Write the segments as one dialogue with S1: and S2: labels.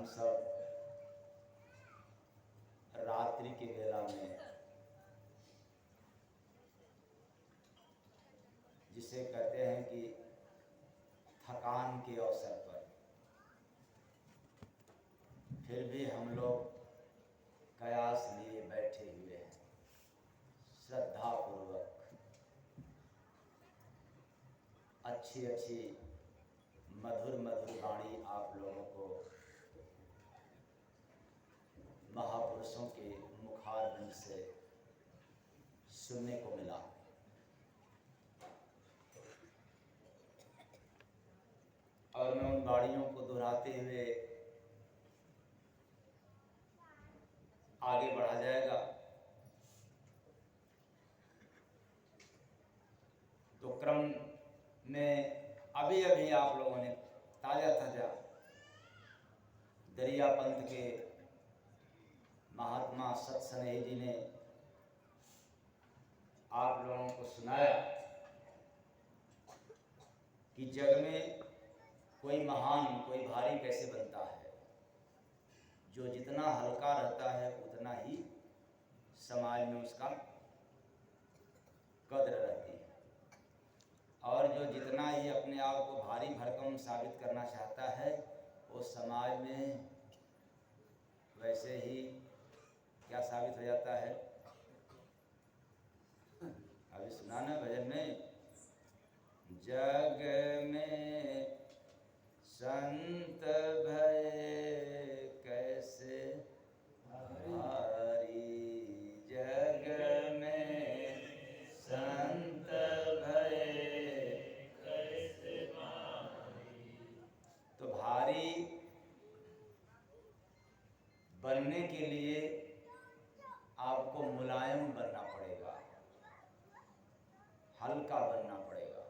S1: सब रात्रि के वेला में, जिसे कहते हैं कि थकान के अवसर पर, फिर भी हम लोग कयास लिए बैठे हुए हैं, श्रद्धापूर्वक अच्छी अच्छी मधुर मधुर वाणी आप लोगों को महापुरुषों के मुखारबिंद से सुनने को मिला। और मैं उन वाणियों को दोहराते हुए आगे बढ़ा जाएगा तो क्रम में अभी अभी आप लोगों ने ताजा ताजा दरिया पंथ के महात्मा सत्सनेही जी ने आप लोगों को सुनाया कि जग में कोई महान, कोई भारी कैसे बनता है। जो जितना हल्का रहता है उतना ही समाज में उसका कद्र रहती है, और जो जितना ही अपने आप को भारी भरकम साबित करना चाहता है वो समाज में वैसे ही क्या साबित हो जाता है। अभी सुना ना भजन में, जग में संत भय कैसे भारी, जग में संत भय कैसे भारी। तो भारी बनने के लिए आपको मुलायम बनना पड़ेगा, हल्का बनना पड़ेगा।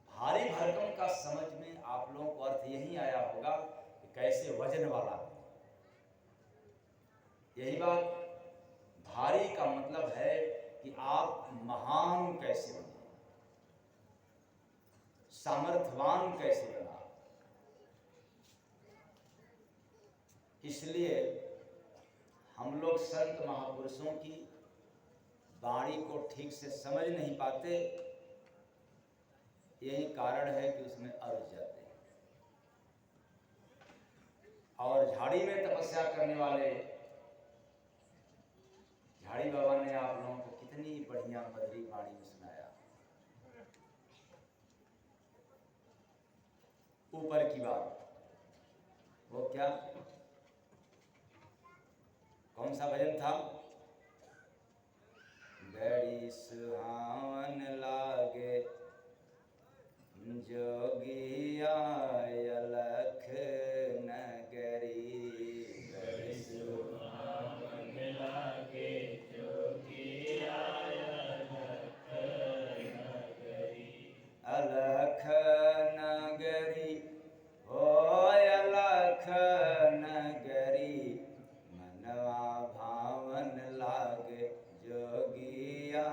S1: भारी भरकम का समझ में आप लोगों को अर्थ यही आया होगा कि कैसे वजन वाला। यही बात, भारी का मतलब है कि आप महान कैसे बने, सामर्थ्यवान कैसे बना। इसलिए हम लोग संत महापुरुषों की वाणी को ठीक से समझ नहीं पाते। यही कारण है कि उसमें अर्थ जाते हैं। और झाड़ी में तपस्या करने वाले झाड़ी बाबा ने आप लोगों को कितनी बढ़िया मधुरी वाणी में सुनाया। ऊपर की बात वो क्या, कौन सा भजन था? बड़ी सुहावन लागे जोगिया अलख नगरी, बड़ी सुहावन लागे जोगिया अलख नगरी, अलख नगरी ओ अलख नगरी, मनवा भावन लागे जोगिया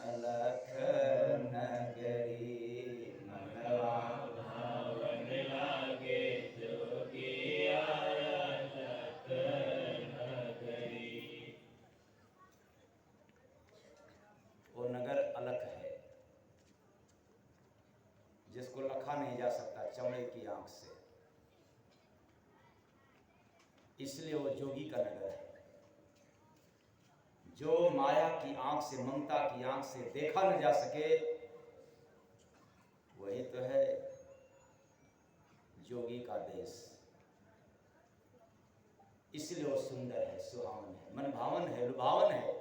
S1: अलख नगरी, मनवा भावन लागे जोगिया अलख नगरी। वो नगर अलख है जिसको लखा नहीं जा सकता चमड़े की आंख से, इसलिए वो जोगी का नगर है। जो माया की आंख से, ममता की आंख से देखा न जा सके, वही तो है जोगी का देश। इसलिए वो सुंदर है, सुहावन है, मन भावन है, लुभावन है,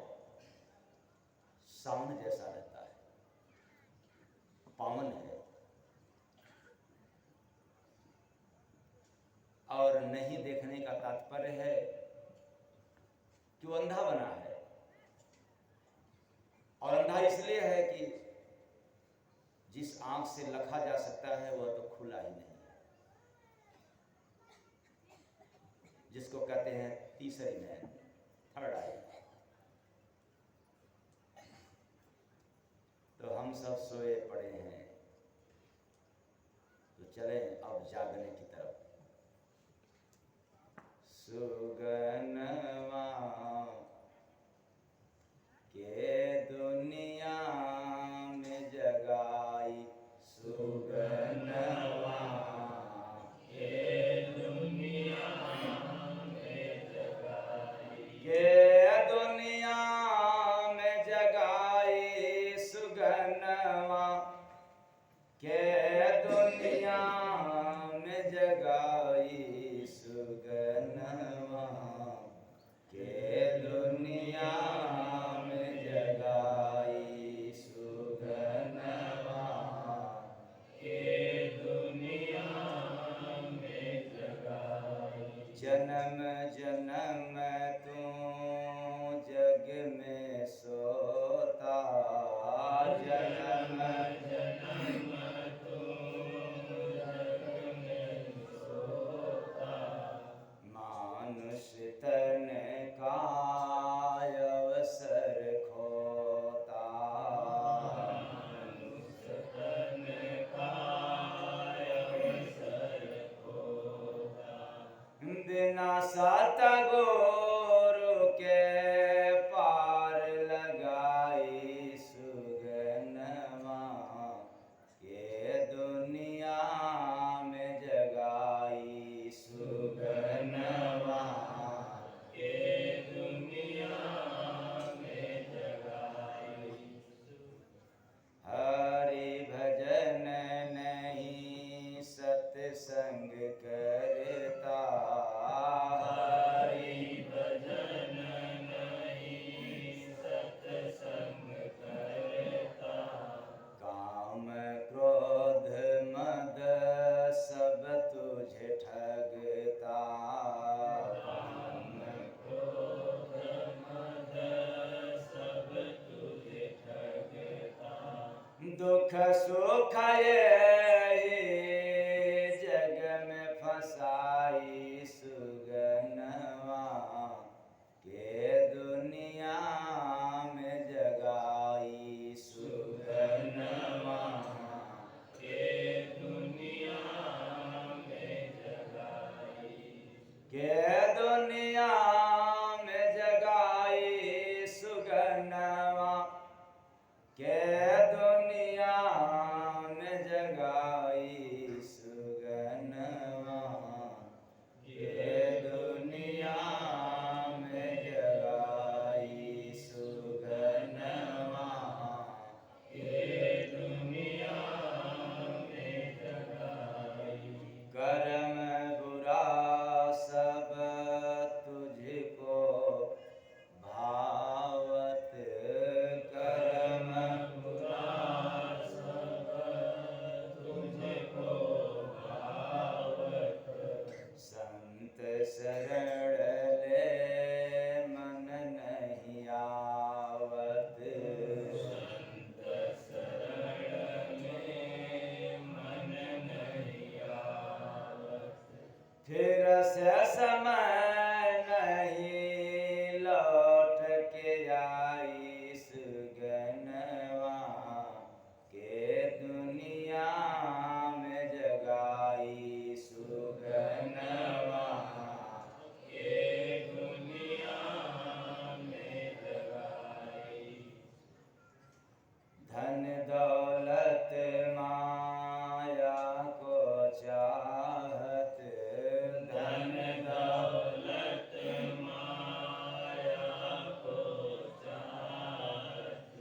S1: सावन जैसा रहता है, पावन है। और नहीं देखने का तात्पर्य है कि वो अंधा बना है, और अंधा इसलिए है कि जिस आंख से लखा जा सकता है वह तो खुला ही नहीं है, जिसको कहते हैं तीसरी नैन, थर्ड आई। तो हम सब सोए पड़े हैं, तो चले अब जागने की तरफ। सुगनवा के दुनिया में जगाई सुगनवा के दुनिया में जगाई के दुनिया में जगाई सुगनवा के दुनिया में जगाई सुगनवा के दुनिया में जगाई सुगनवा के दुनिया में जगाई जन्म जन्म तू जग में सोता जन्म जन्म तू जग में सोता मानुष तन का अवसर खोता मानुष तन का अवसर खोता बिना सतगुरु के पार लगाई सुगनवा के दुनिया में जगाई सुगनवा के दुनिया में जगाई हरि भजन नहीं सत्संग करता हरि भजन नहीं सत्संग करता काम क्रोध मद सब तुझे ठगता काम क्रोध मद सब तुझे ठगता दुख सुख ये जग में फसाई सुगनवा के दुनिया में जगाई सुगनवा के दुनिया में जगाई के दुनिया में जगाई सुगनवा के दुनिया में जगाई सुगनवा के दुनिया में जगाई सुगनवा के दुनिया में जगाई कर्म बुरा सब तुझको भावत कर्म बुरा सब तुझको भावत संत शरण ले मन नहीं आवत संत शरण में मन नहीं आवत फिर से समय नहीं लौट के आई सुगनवा के दुनिया में जगाई सुगनवा के दुनिया में जगाई धन दौलत माया को चाहत धन दौलत माया को चाहत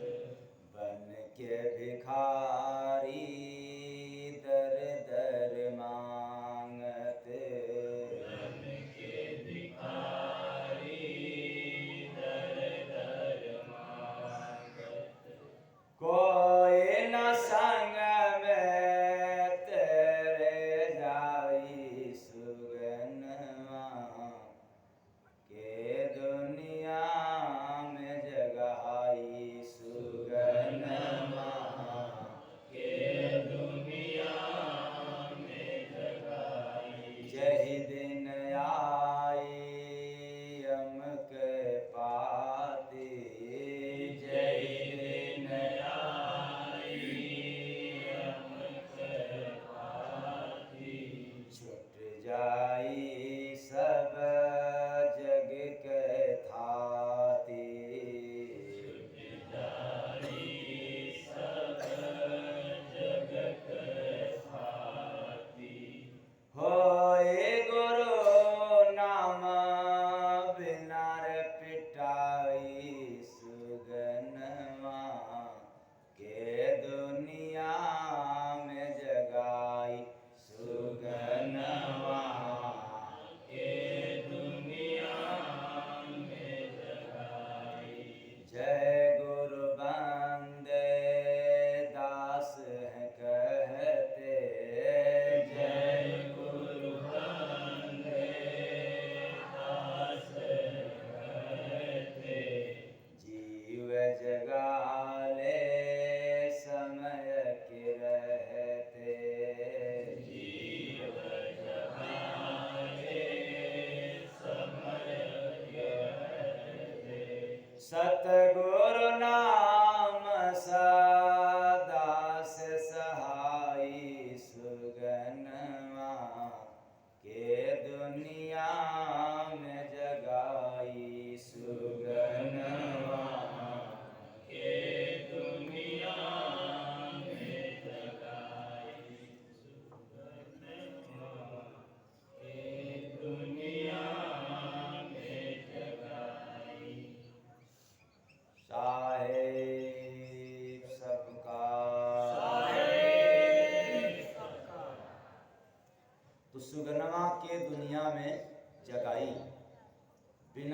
S1: बन के भिखारी दर दर मांगत बन के भिखारी दर दर मांगत कोई न संग में तेरे जाई सुगनवा के दुनिया में जगाई सुगनवा के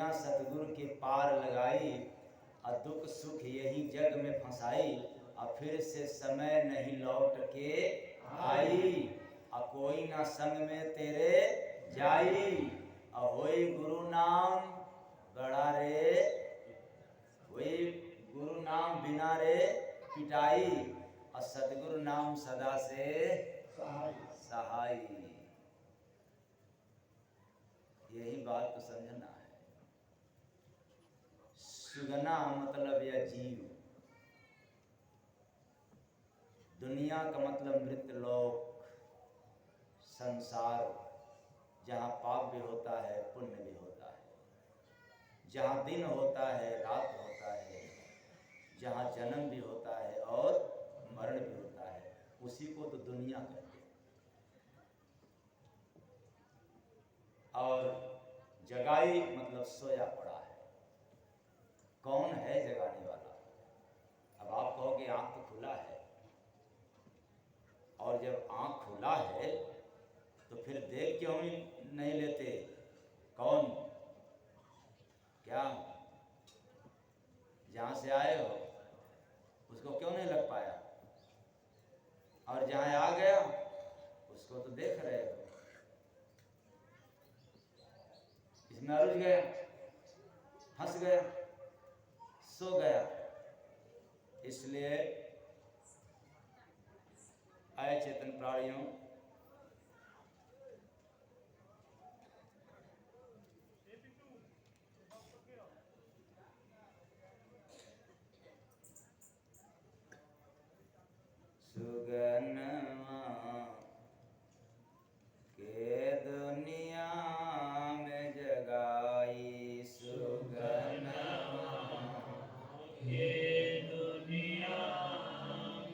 S1: बिना सतगुरु के पार लगाई, और दुख सुख यही जग में फंसाई, और फिर से समय नहीं लौट के आई, और कोई ना संग में तेरे जाई, और होई गुरु नाम बड़ा रे, वही गुरु नाम बिना रे पिटाई, और सतगुरु नाम सदा से सहाय। यही बात तो समझना है। सुगना मतलब यह जीव, दुनिया का मतलब मृतलोक, संसार, जहाँ पाप भी होता है पुण्य भी होता है, जहाँ दिन होता है रात होता है, जहाँ जन्म भी होता है और मरण भी होता है, उसी को तो दुनिया कहते हैं। और जगाई मतलब सोया पड़ा है। कौन है जगाने वाला? अब आप कहोगे आंख तो खुला है, और जब आंख खुला है तो फिर देख क्यों नहीं लेते? कौन? क्या जहां से आए हो उसको क्यों नहीं लग पाया? और जहां आ गया उसको तो देख रहे हो। इसमें रुझ गया, हंस गया, सो गया। इसलिए आए चेतन प्राणियों, सुगनमा के दुनिया में जगाई, सुगनमा के दुनिया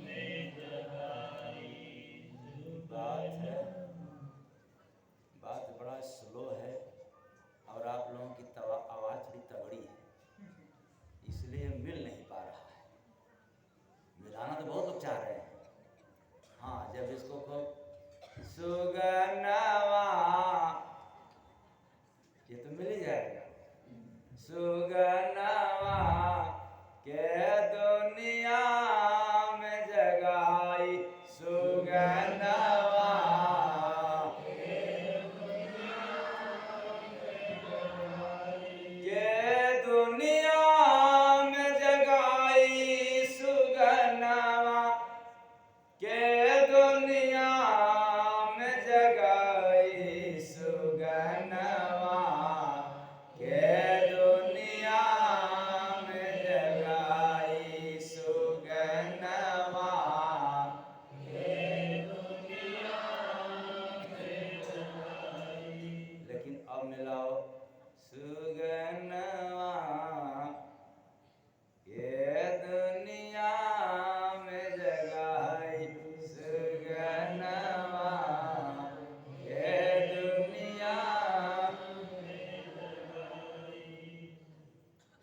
S1: में जगाई। बात बड़ा स्लो है, और आप लोगों की आवाज़ थोड़ी तगड़ी है, इसलिए मिल नहीं पा रहा है। मिलाना तो बहुत लोग चाह रहे हैं। हाँ, जब इसको सुगनवा, ये तो मिल ही जाएगा। सुगनवा के दुनिया में जगाई, सुगनवा के दुनिया में जगाई, सुगनवा के दुनिया में जगाई, सुगनवा के दुनिया में जगाई, सुगनवा के दुनिया में जगाई। लेकिन अब मिलाओ, सुगनवा के दुनिया में जगाई, सुगनवा के दुनिया में जगाई।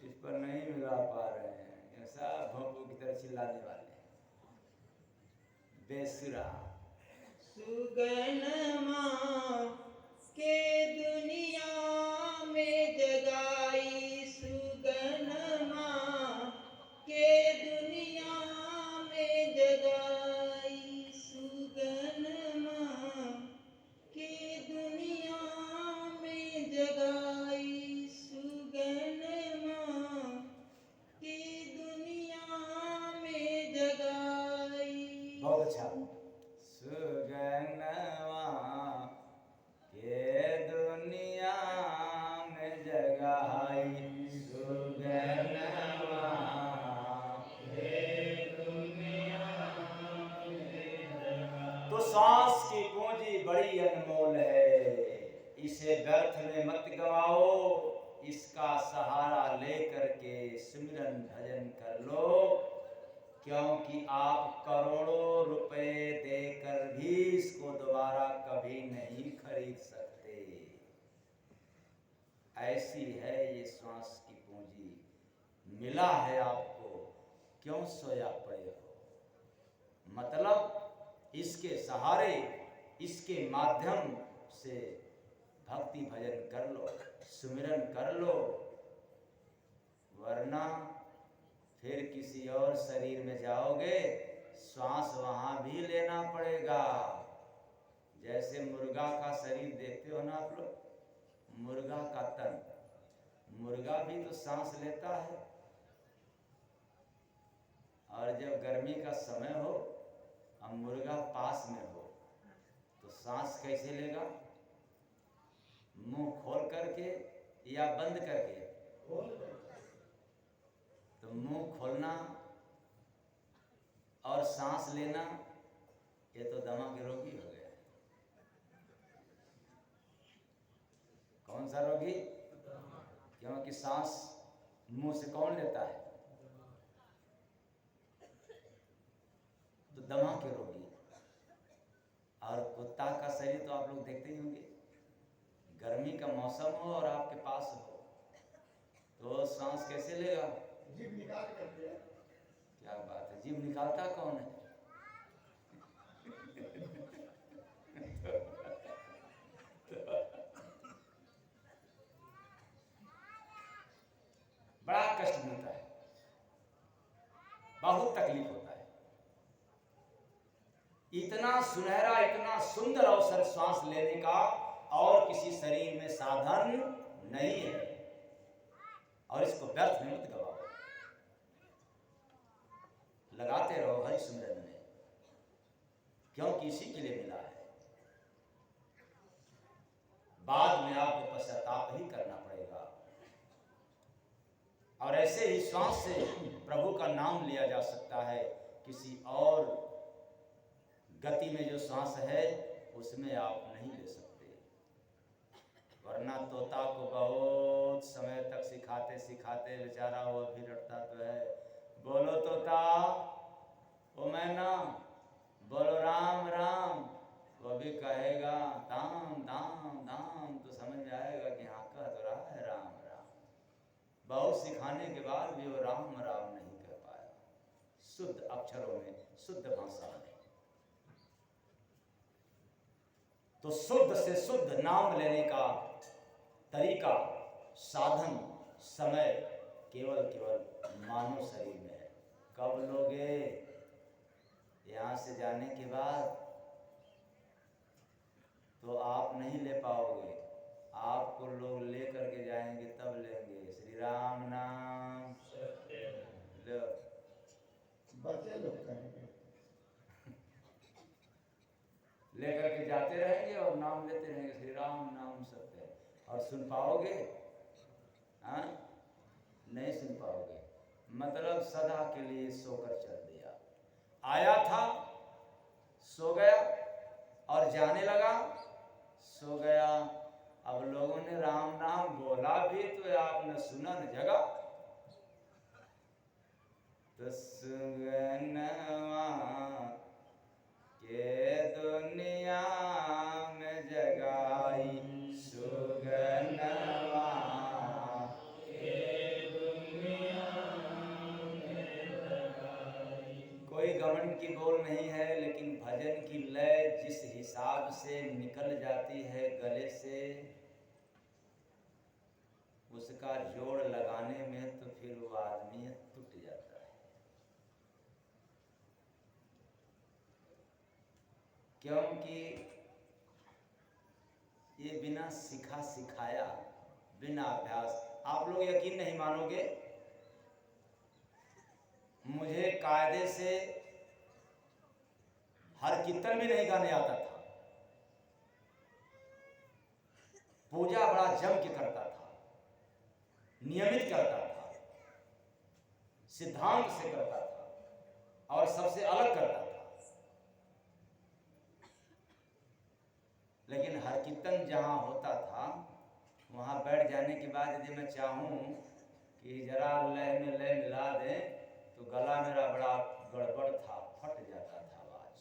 S1: इस पर नहीं मिला पा रहे हैं, ऐसा भोंपू की तरह चिल्लाने वाले हैं। बेसुरा
S2: सुगनमा के दुनिया में जगाई, सुगनमा के दुनिया में जगाई, सुगनमा के दुनिया में जगाई, सुगनमा के दुनिया में जगाई।
S1: बहुत अच्छा। सुगनवा के दुनिया में जगाई, सुगनवा के दुनिया में जगाई। तो सांस की पूंजी बड़ी अनमोल है, इसे व्यर्थ में मत गवाओ, इसका सहारा लेकर के सिमरन भजन कर लो, क्योंकि आप करोड़ों रुपए देकर भी इसको दोबारा कभी नहीं खरीद सकते। ऐसी है ये श्वास की पूंजी, मिला है आपको, क्यों सोया पड़े हो? मतलब इसके सहारे, इसके माध्यम से भक्ति भजन कर लो, सुमिरन कर लो, वरना फिर किसी और शरीर में जाओगे, श्वास वहां भी लेना पड़ेगा। जैसे मुर्गा का शरीर देखते हो ना आप लोग, मुर्गा का तन, मुर्गा भी तो सांस लेता है। और जब गर्मी का समय हो और मुर्गा पास में हो तो सांस कैसे लेगा? मुंह खोल करके या बंद करके? तो मुंह खोलना और सांस लेना, ये तो दमा के रोगी हो गए। कौन सा रोगी? क्योंकि सांस मुंह से कौन लेता है? तो दमा के रोगी। और कुत्ता का शरीर तो आप लोग देखते ही होंगे, गर्मी का मौसम हो और आपके पास हो तो सांस कैसे लेगा? जीभ निकाल करके। क्या बात है, जीभ निकालता कौन है? बड़ा कष्ट मिलता है, बहुत तकलीफ होता है। इतना सुनहरा, इतना सुंदर अवसर श्वास लेने का और किसी शरीर में साधन नहीं है, और इसको व्यर्थ में मत गवाओ। लगाते रहो हरि सिमरन में, क्योंकि इसी के लिए मिला है। बाद में आपको पश्चाताप ही करना पड़ेगा। और ऐसे ही श्वास से प्रभु का नाम लिया जा सकता है। किसी और गति में जो श्वास है उसमें आप नहीं ले सकते। वरना तोता को बहुत समय तक सिखाते सिखाते बेचारा वो भी रटता तो है। बोलो तोता, ओ मैना, बोलो राम राम, वो भी कहेगा दाम दाम दाम, तो समझ में आएगा कि हाँ कह तो रहा है राम राम। बहुत सिखाने के बाद भी वो राम राम नहीं कह पाया। शुद्ध अक्षरों में, शुद्ध भाषा में। तो शुद्ध से शुद्ध नाम लेने का तरीका, साधन, समय केवल मानव शरीर में है। कब लोगे? यहाँ से जाने के बाद तो आप नहीं ले पाओगे। आपको लोग ले करके जाएंगे तब लेंगे। श्री राम नाम लो, बच्चे लोग कहेंगे लेकर के जाते रहेंगे और नाम लेते रहेंगे, श्री राम नाम सत्य है। और सुन पाओगे? हाँ, नहीं सुन पाओगे। मतलब सदा के लिए सोकर चल दिया। आया था, सो गया, और जाने लगा, सो गया। अब लोगों ने राम नाम बोला भी तो आपने सुना न जगा। तो सुगनवा के दुनिया में जगाई, सुगनवा के दुनिया में जगाई। कोई घमंड की बोल नहीं है, लेकिन भजन की लय जिस हिसाब से निकल जाती है गले से, उसका जोड़ लगाने में तो फिर वो आदमी टूट जाता है। क्योंकि ये बिना सिखा सिखाया, बिना अभ्यास, आप लोग यकीन नहीं मानोगे, मुझे कायदे से हर कीर्तन भी नहीं गाने आता था। पूजा बड़ा जम के करता था, नियमित करता था, सिद्धांत से करता था और सबसे अलग करता था। लेकिन हर कीर्तन जहाँ होता था वहाँ बैठ जाने के बाद यदि मैं चाहूँ कि जरा लय में लय मिला दें तो गला मेरा बड़ा गड़बड़ था, फट जाता था आवाज।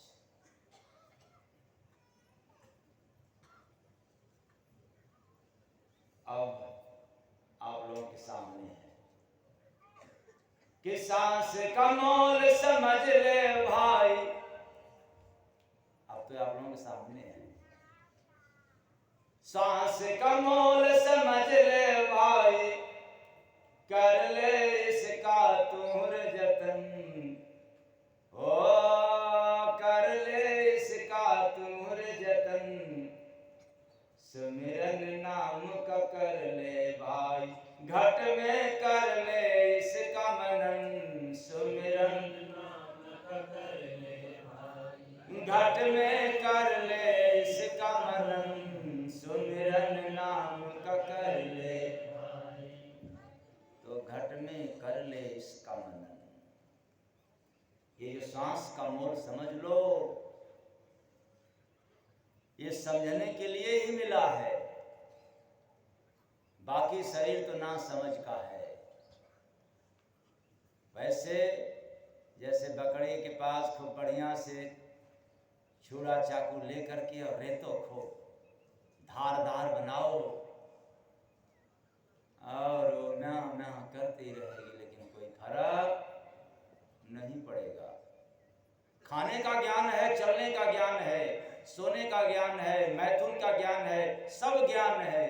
S1: अब आप लोगों के सामने है कि सांस का मोल समझ ले भाई। अब तो आप लोगों के सामने है। सांस का मोल समझ ले भाई, कर ले इसका तुर जतन, हो कर ले इसका तुर जतन, सुमिरन नाम का कर ले भाई, घट में कर ले इसका मनन, सुमिरन नाम का कर ले भाई, घट में कर ले इसका मनन, सुमिरन नाम का कर ले भाई। तो घट में कर ले इसका मनन, ये जो सांस का मोल समझ लो, ये समझने के लिए ही मिला है, बाकी शरीर तो ना समझ का है। वैसे जैसे बकरी के पास खूब बढ़िया से छुरा चाकू लेकर के और रेतो खूब धारदार बनाओ और वो म्यां करती रहेगी, लेकिन कोई फर्क नहीं पड़ेगा। खाने का ज्ञान है, चलने का ज्ञान है, सोने का ज्ञान है, मैथुन का ज्ञान है, सब ज्ञान है,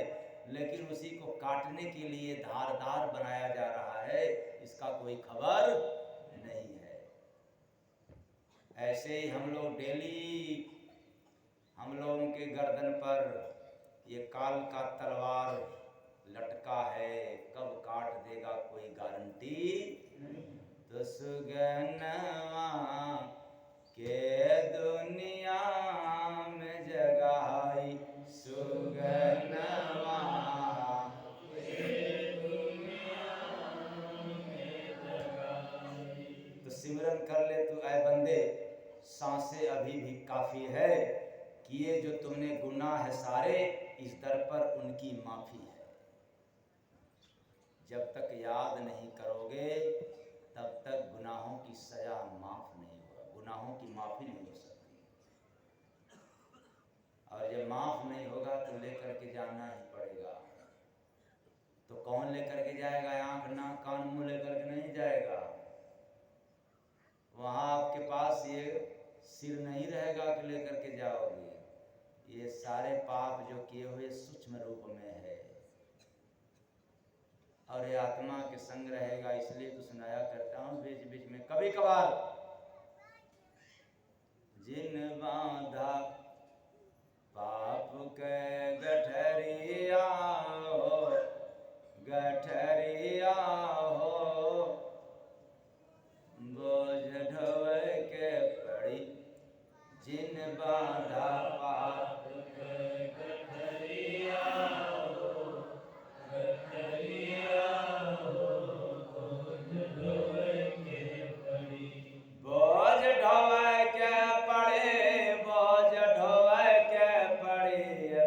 S1: लेकिन उसी को काटने के लिए धारदार बनाया जा रहा है, इसका कोई खबर नहीं है। ऐसे ही हम लोग डेली, हम लोगों के गर्दन पर ये काल का तलवार लटका है, कब काट देगा कोई गारंटी नहीं। तो सुगनवा के दुनिया में जगाई, सुगनवा के दुनिया में जगाई। तो सिमरन कर ले तू ऐ बंदे, सांसें अभी भी काफी है, किए जो तुमने गुनाह है सारे, इस दर पर उनकी माफी है। जब तक याद नहीं करोगे तब तक गुनाहों की सजा माफ नहीं होगा, गुनाहों की माफी नहीं हो सकती। और जब माफ नहीं होगा तो लेकर के जाना ही पड़ेगा। तो कौन लेकर के जाएगा? आंख नाक कान मुंह लेकर के नहीं जाएगा। वहां आपके पास ये सिर नहीं रहेगा कि लेकर के जाओगे। ये सारे पाप जो किए हुए सूक्ष्म रूप में है, और ये आत्मा के संग रहेगा। इसलिए तो सुनाया करता हूँ बीच बीच में, कभी कभार, जिन बांधा पाप के गठरिया हो, गठरिया हो, बोझ ढोए के पड़ी, जिन बांधा पाप के गठरिया हो, गठरिया हो, बोझ ढोए के पड़ी, बोझ ढोए के पड़े, बोझ ढोए के पड़ी,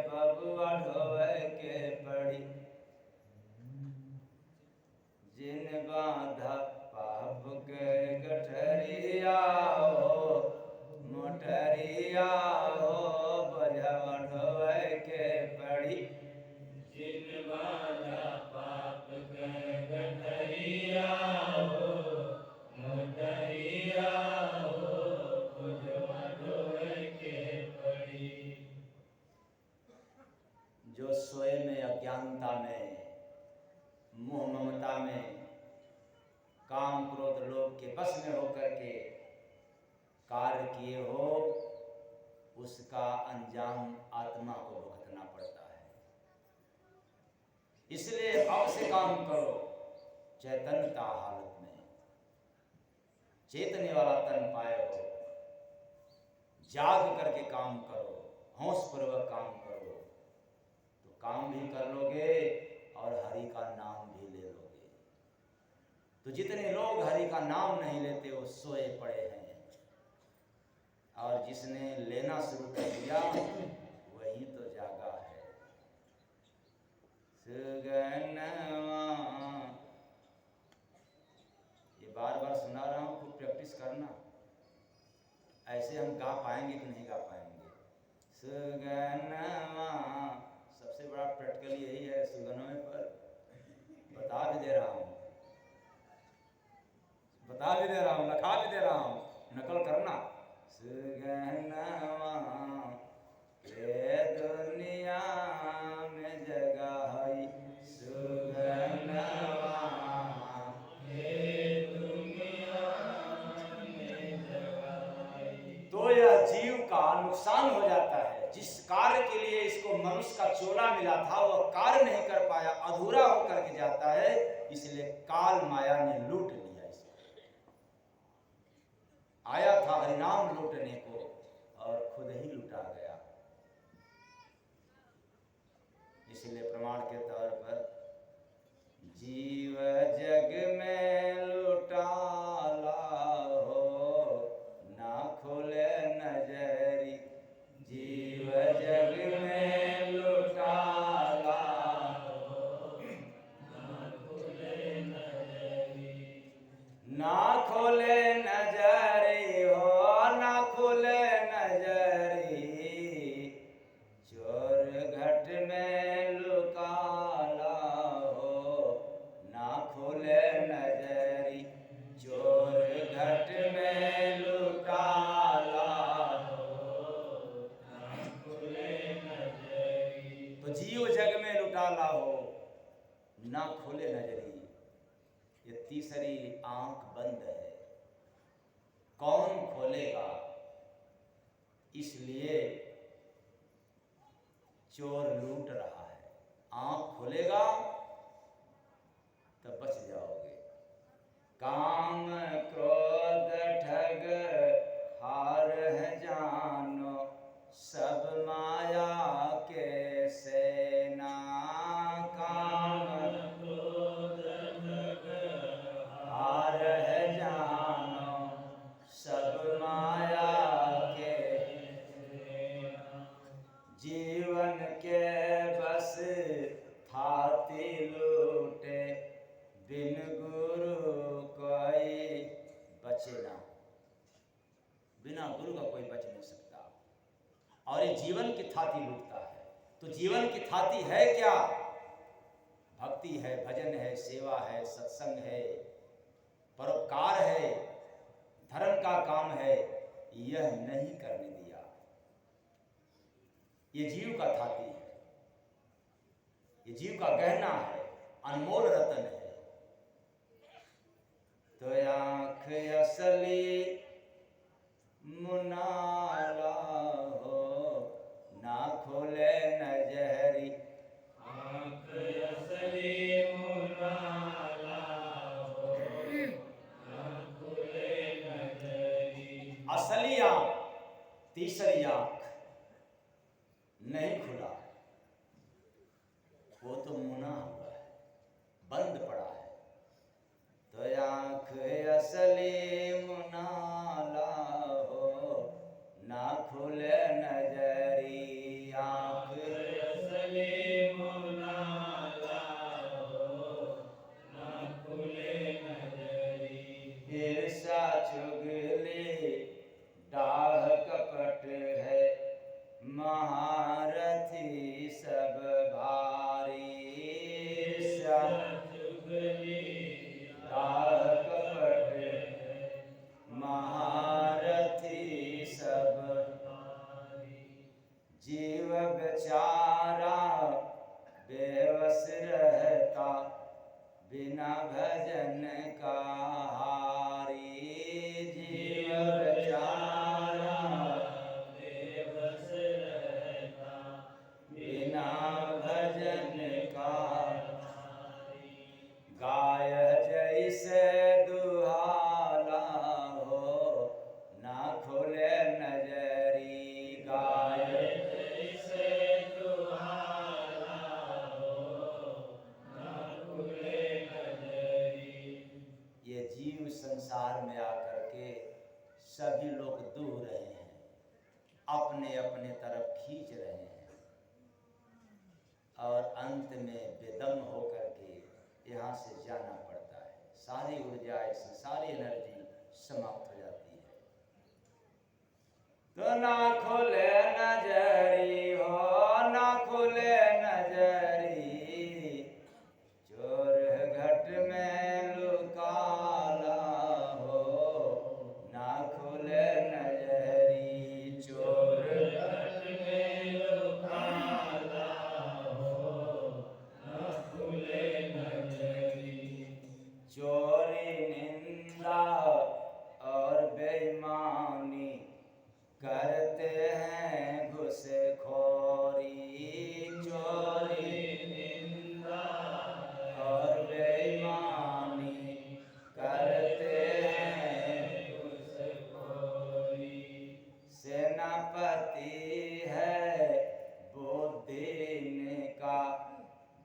S1: बबुआ ढोए के पड़ी, जिन बांधा पाप के गठरिया हो, मोटरिया हो, बोझवा ढोए के पड़ी, जिन बांधा पाप के गठरिया हो, मोटरिया हो, बोझवा ढोए के पड़ी। जो सोए में अज्ञानता में, मोह ममता में, काम क्रोध लोभ के बस में होकर के कार्य किए हो, उसका अंजाम आत्मा को भुगतना पड़ता है। इसलिए अब से काम करो चैतन्यता हालत में, चेतने वाला तन पाए हो, जाग करके काम करो, होश पूर्वक काम करो, तो काम भी कर लोगे और हरि का नाम भी ले लोगे। तो जितने लोग हरि का नाम नहीं लेते वो सोए पड़े हैं, और जिसने लेना शुरू कर दिया वही तो जागा है। सुगनवा, ये बार बार सुना रहा हूँ, खूब प्रैक्टिस करना, ऐसे हम गा पाएंगे कि नहीं गा पाएंगे। सुगनवा, सबसे बड़ा प्रैक्टिकल यही है सुगनवे पर, बता भी दे रहा हूँ, बता भी दे रहा हूँ, लिखा भी दे रहा हूँ, नकल करना। सुगनवा के दुनिया में जगाई, सुगनवा नुकसान हो जाता है। जिस कार्य के लिए इसको मनुष्य का चोला मिला था वह कार्य नहीं कर पाया, अधूरा होकर के जाता है, इसलिए काल माया ने लूट लिया इसको। आया था हरिनाम लूटने को और खुद ही लुटा गया। इसलिए प्रमाण के तौर पर जीव जग में लुटाला हो, ना खोले नजरी। जीव जग में लुटाला हो, ना खोले नजरी। ना खोले नजरी हो, ना खोले नजरी। चोर घट में लुकाला हो, ना खोले नजरी। चोर घट में लुकाला हो, ना खोले नजरी। तो जीव जग में लुटाला हो, ना खोले नजरी। ये तीसरी आंख बंद है, कौन खोलेगा? इसलिए चोर लूट रहा है। आंख खोलेगा तब बच जाओगे। काम क्रोध ठग हार है जानो, सब माया के सेना। काम क्रोध ठग हार है जानो, सब माया के सेना। जीवन के बस थाती लूटे, बिन गुरु कोई बचे ना। बिना गुरु का कोई बच नहीं सकता। और ये जीवन की थाती लूटता है। तो जीवन की थाती है क्या? भक्ति है, भजन है, सेवा है, सत्संग है, परोपकार है, धर्म का काम है। यह नहीं करने दिया। ये जीव का थाती है, ये जीव का गहना है, अनमोल रतन है। तो आँख असली मुनाला हो, ना खोले नजरी। आँख असली मुनाला हो, ना खोले नजरी। असली आँख, तीसरी आँख नहीं खुला, वो तो मुना हुआ है, बंद पड़ा है। तो आँख असली मुनाला हो, ना खुले नजरी। आँख असली मुनाला हो, ना खुले नजरी। ईर्ष्या चुगली डाह कपट है, महारथी सब भारी। ईर्ष्या चुगली डाह कपट है, महारथी सब भारी। जीव बेचारा बेबस रहता, बिना भजन का हारी। जीव बेचारा बेबस रहता, बिना भजन का हारी। गाय जैसे दुहाला हो, ना खोले नजरी। गाय जैसे दुहाला हो, ना खोले नजरी। ये जीव संसार में आकर के सभी लोग दूर रहे हैं, अपने अपने तरफ खींच रहे हैं, और अंत में बेदम होकर के यहाँ से जाना पड़ता है। सारी ऊर्जा, सारी एनर्जी समाप्त हो जाती है। तो ना खोले नजरी हो, ना खोले नजरी। चोर घट में लुकाला हो, ना खोले नजरी। चोर घट में लुकाला हो, ना खोले नजरी। चोरी निंदा और बेईमानी करते हैं सेनापति है बुद्धि का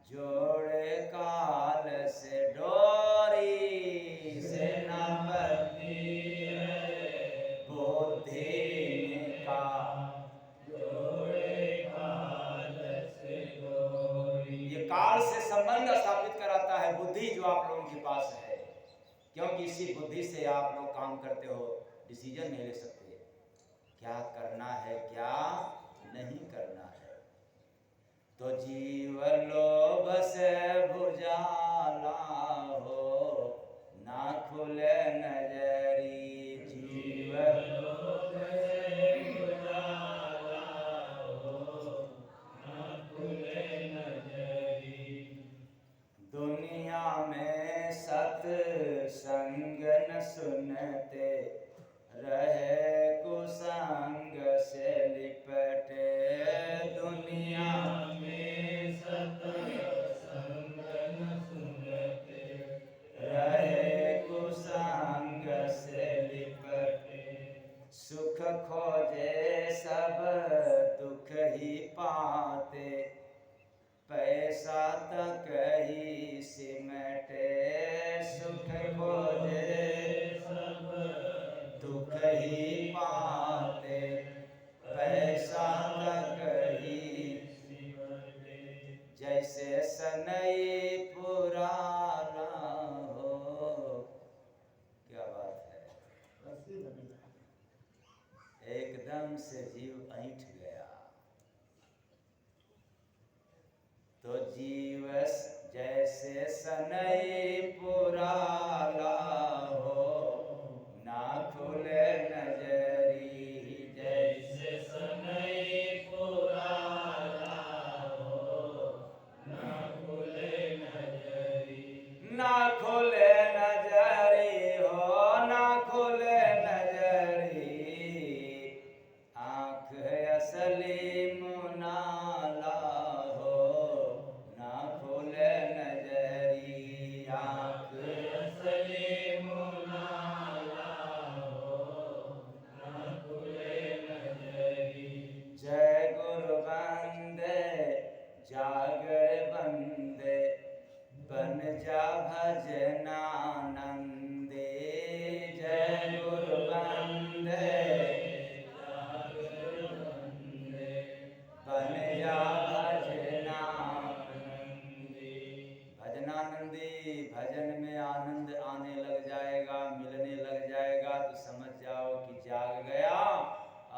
S1: जोड़े काल से डोरी। सेनापति है बुद्धि का जोड़े काल से डोरी। ये काल से संबंध स्थापित कराता है बुद्धि जो आप लोगों के पास है, क्योंकि इसी बुद्धि से आप लोग काम करते हो, डिसीजन नहीं ले सकते क्या करना है क्या नहीं करना है। तो जीव लोभ से भुजाला हो ना खुले नजरी। जीव लोभ से भुजाला हो ना खुले नजरी। दुनिया में सत्संग न सुनते रहे कुसंग से लिपटे। दुनिया में सत्संग न सुनते रहे कुसंग से लिपटे। सुख खोजे सब दुख ही पाते, पैसा तक ही सिमटे। सुख खोजे सब दुख ही पाते, पैसा तक ही सिमटे। जैसे सनई पुराना हो। क्या बात है, एकदम से जीव ऐंठ गया। तो जीव जैसे सनई पुराला हो ना खुले नजरी। जैसे सनई पुराला हो ना खुले नजरी। ना खुले नजरी हो ना खुले नजरी। आँख असली मुनाला हो ना खुले नजरी। आँख असली मुनाला हो ना खुले नजरी। जय गुरु बंदे जागर बंदे बन जा भजनानंदे। जय गुरु बंदे जागर बंदे बन जा भजनानंदी। भजनानंदी, भजन में आनंद आने लग जाएगा, मिलने लग जाएगा तो समझ जाओ कि जाग गया।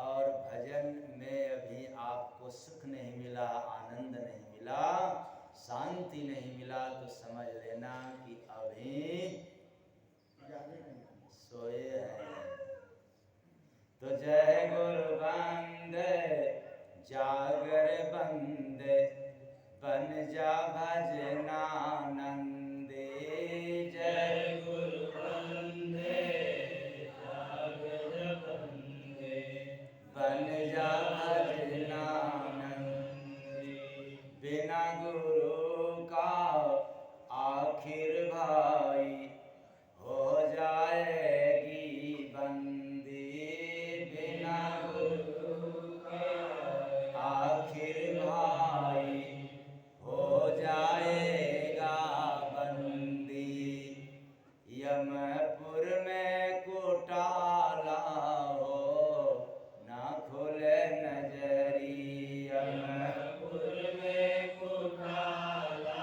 S1: और भजन में अभी आपको सुख नहीं मिला, आनंद नहीं मिला, शांति नहीं मिला तो समझ लेना कि अभी सोए हैं। तो जय गुरु बंदे जागर बंदे बन जा भजनानंदे। जय गुरु बंदे जागर बंदे बन जा भजनानंदे। बिना गुरु का आखिर भाई हो जाएगी बंदी। बिना गुरु का आखिर भाई हो जाएगा बंदी। यमपुर में कुटाला हो ना खुले नजरी। यमपुर में कुटाला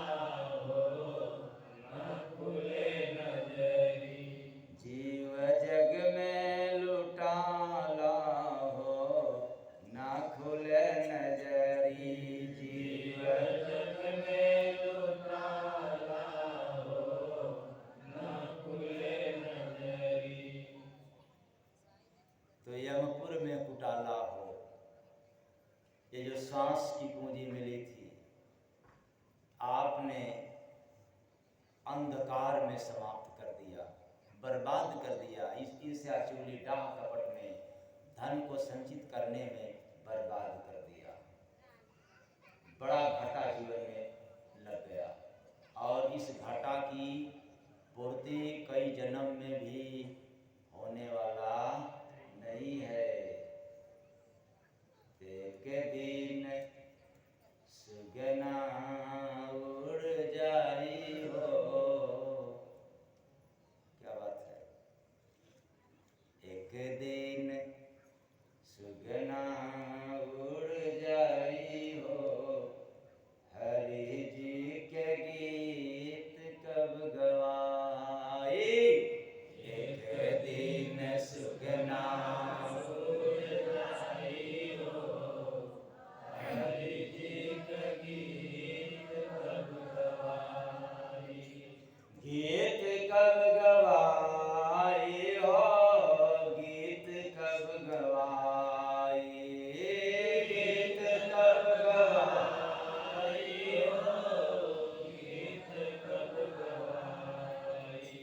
S1: हो ना खुले नजरी। जीव जग में लुटाला हो ना खुले नजरी। जीव जग में लुटाला हो ना खुले नजरी। तो यमपुर में कुटाला हो, ये जो सांस की पूंजी मिली थी आपने अंधकार में समाप्त कर दिया, बर्बाद कर दिया। इस ईर्ष्या चुगली डाह कपट में धन को संचित करने में बर्बाद कर दिया। बड़ा घाटा जीवन में लग गया और इस घाटा की पूर्ति कई जन्म में भी होने वाला नहीं है। एक दिन सुगना उड़ जाई हो। क्या बात है। एक दिन सुगना उड़ जाई हो, हरि जी के गीत कब गवाई। एक दिन सुगना उड़ जाई हो, हरि जी के गीत कब गवाई। गीत कब गवाई हो, गीत कब गवाई, गीत कब गवाई हो, गीत कब गवाई।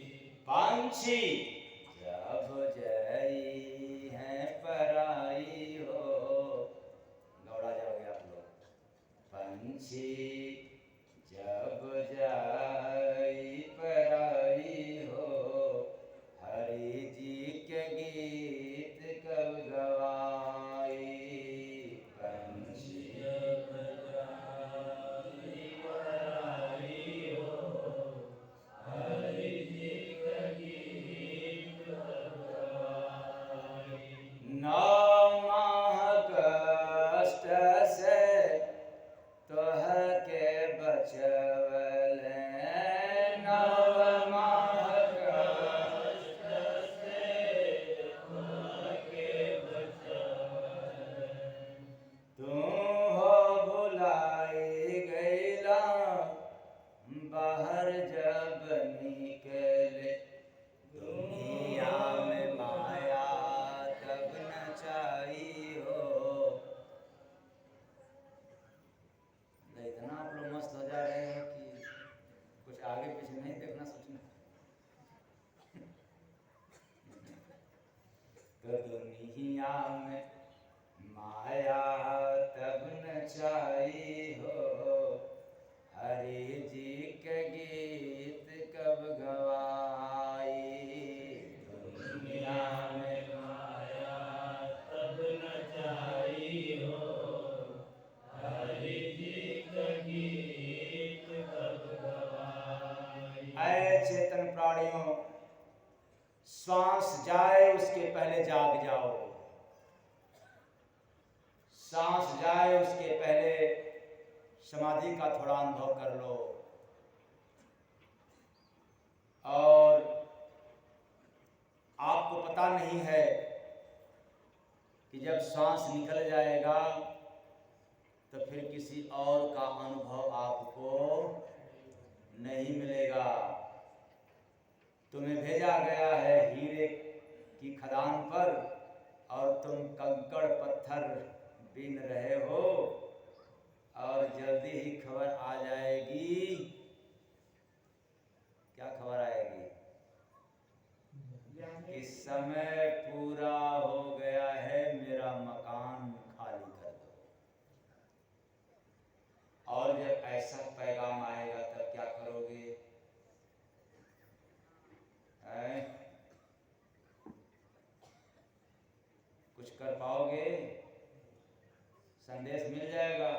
S1: पंछी जब जई है पराई हो, गौड़ा जाओगे आप लोग। पंछी जब जाई पराई हो, हरि जी के गीत कब गवाई। पंछी जब जाई पराई हो, हरि जी के गीत कब गवाई। 9 माह कष्ट से तोह के बचवल, 9 माह कष्ट से तोह के बचवल। तू हो भुलाई गईला बाहर जब निकले, दुनिया में माया तब नचाई हो। इतना आप लोग मस्त हो जा रहे हो कि कुछ आगे पीछे नहीं देखना सोचना। तो दुनिया में माया तब नचाई हो, हरि जी के गीत कब गवाई। दुनिया में माया तब नचाई हो, हरि जी के गीत कब गवाई। ऐ चेतन प्राणियों, सांस जाए उसके पहले जाग जाओ। सांस जाए उसके पहले समाधि का थोड़ा अनुभव कर लो। और आपको पता नहीं है कि जब सांस निकल जाएगा तो फिर किसी और का अनुभव आपको नहीं मिलेगा। तुम्हें भेजा गया है हीरे की खदान पर और तुम कंकड़ पत्थर बीन रहे हो, और जल्दी ही खबर आ जाएगी। क्या खबर आएगी? कि समय पूरा हो गया है, मेरा मकान खाली कर दो। और जब ऐसा पैगाम आएगा तब क्या करोगे? कुछ कर पाओगे? संदेश मिल जाएगा।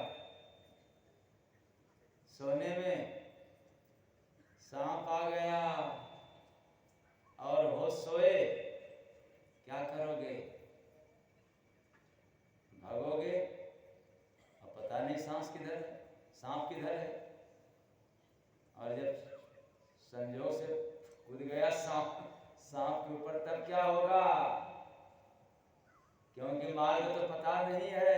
S1: सोने में सांप आ गया और होश सोए, क्या करोगे? भागोगे? और पता नहीं सांस किधर है, सांप किधर है। और जब संजोग से कूद गया सांप के ऊपर, तब क्या होगा? क्योंकि मार्ग तो पता नहीं है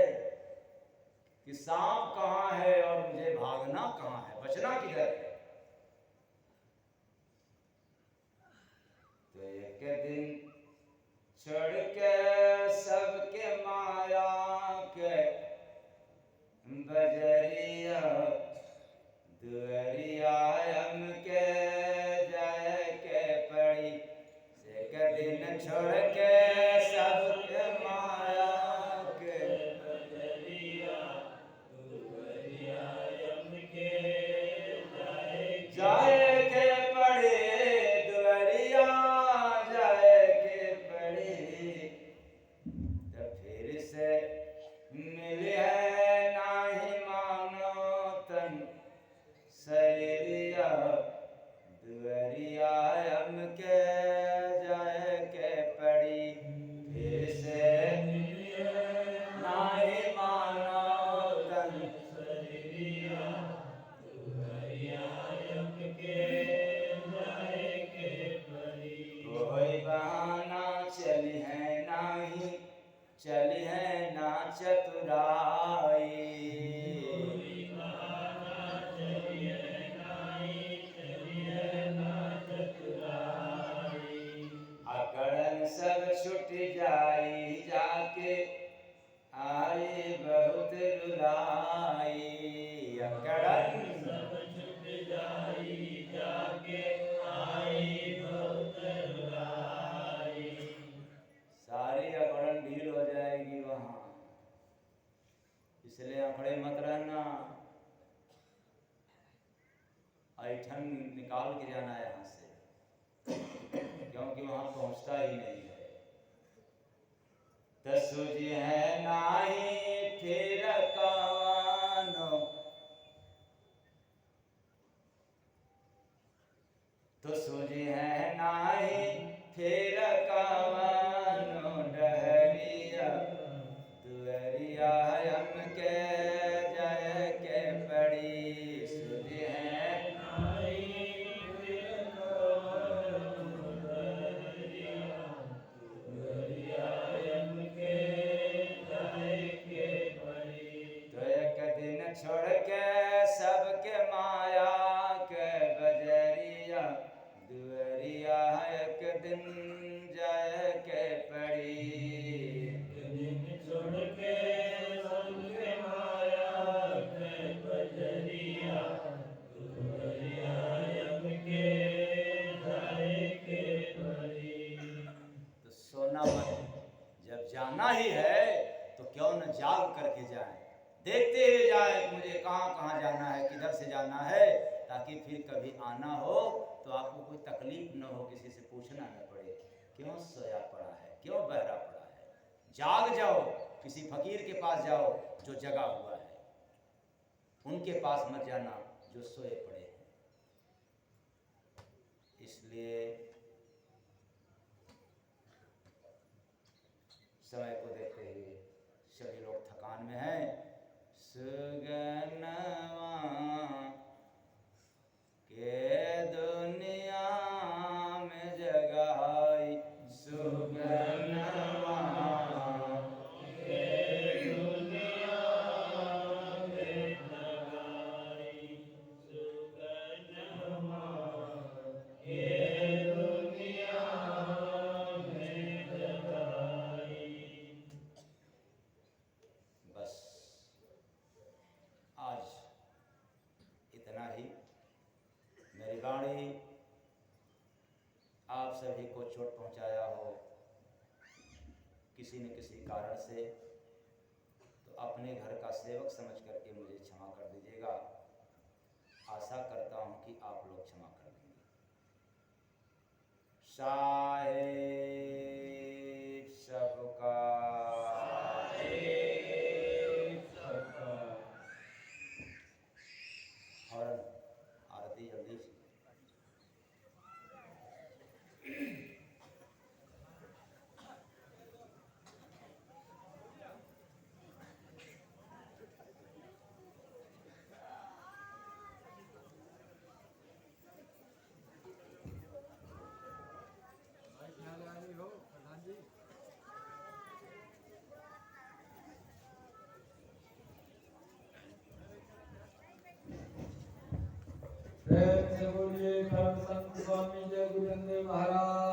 S1: कि सांप कहाँ है और मुझे भागना कहाँ है, बचना किधर है। तो एक दिन छोड़ के सबके माया के बजरिया दुअरिया हमके जाए के पड़ी। एक दिन छोड़ के सबके माया के बजरिया दुअरिया हमके जाए के पड़ी, दुअरिया जाए के पड़ी। चतुराई। अकड़न सब छुट जाई जाके आई बहुत रुलाई। अकड़न सारी अकड़न ढील हो जाएगी वहां, इसलिए अकड़े मत रहना। ऐठन निकाल के जाना है यहाँ से, क्योंकि वहां पहुंचता ही नहीं है। तसुज है नाही फिर कवानो, तो सूझ है नाही फिर कवानो। डहरिया दुअरिया हमके जय के पड़ी। सूझ है तो एक दिन छोड़ के सबके माया के बजरिया दुअरिया एक दिन जाए के पड़ी। तो सोना मत, जब जाना ही है तो क्यों न जाग करके जाए, देखते हुए जाए कि मुझे कहाँ कहाँ जाना है, किधर से जाना है, ताकि फिर कभी आना हो तो आपको कोई तकलीफ न हो, किसी से पूछना न पड़े क्यों सोया पड़ा है, क्यों बहरा पड़ा है। जाग जाओ, किसी फकीर के पास जाओ जो जगा हुआ है, उनके पास मत जाना जो सोए पड़े हैं। इसलिए समय को देखते हुए सभी लोग थकान में हैं। सुगनवा के दुनिया में जगाई। सुगनवा बस आज इतना ही। मेरी वाणी आप सभी को चोट पहुंचाया हो किसी न किसी कारण से, तो अपने घर का सेवक समझ करके मुझे क्षमा कर दीजिएगा। आशा करता हूं कि आप लोग क्षमा कर देंगे। साहेब सबका और आरती जल्दी से।
S3: प्रेम से बोलिए धर्म संत स्वामी जय गुरुदेव महाराज।